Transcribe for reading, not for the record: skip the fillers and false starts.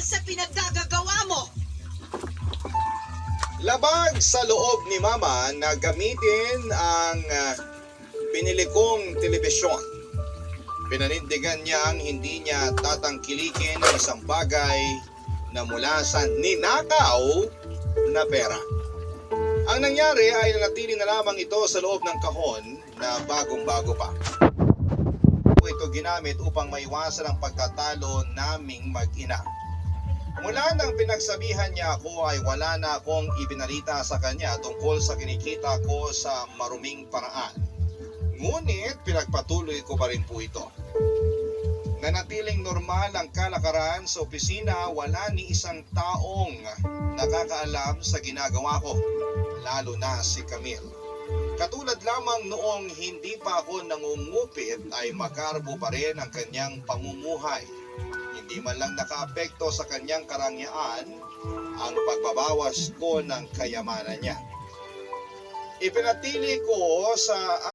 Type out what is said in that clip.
sa pinaggagawa mo? Labag sa loob ni Mama na gamitin ang pinili kong telebisyon. Pinanindigan niya ang hindi niya tatangkilikin ang isang bagay na mula sa ninakaw na pera. Ang nangyari ay nanatili na lamang ito sa loob ng kahon na bagong-bago pa. Ito ginamit upang maiwasan ang pagkatalo naming mag-ina. Mula nang pinagsabihan niya ako ay wala na akong ibinalita sa kanya tungkol sa kinikita ko sa maruming paraan. Ngunit pinagpatuloy ko pa rin po ito. Nanatiling normal ang kalakaran sa opisina, wala ni isang taong nakakaalam sa ginagawa ko, lalo na si Camille. Katulad lamang noong hindi pa ako nangungupit ay magarbo pa rin ang kanyang pamumuhay. Hindi man lang nakaapekto sa kanyang karangyaan ang pagbabawas ko ng kayamanan niya. Ipinatili ko sa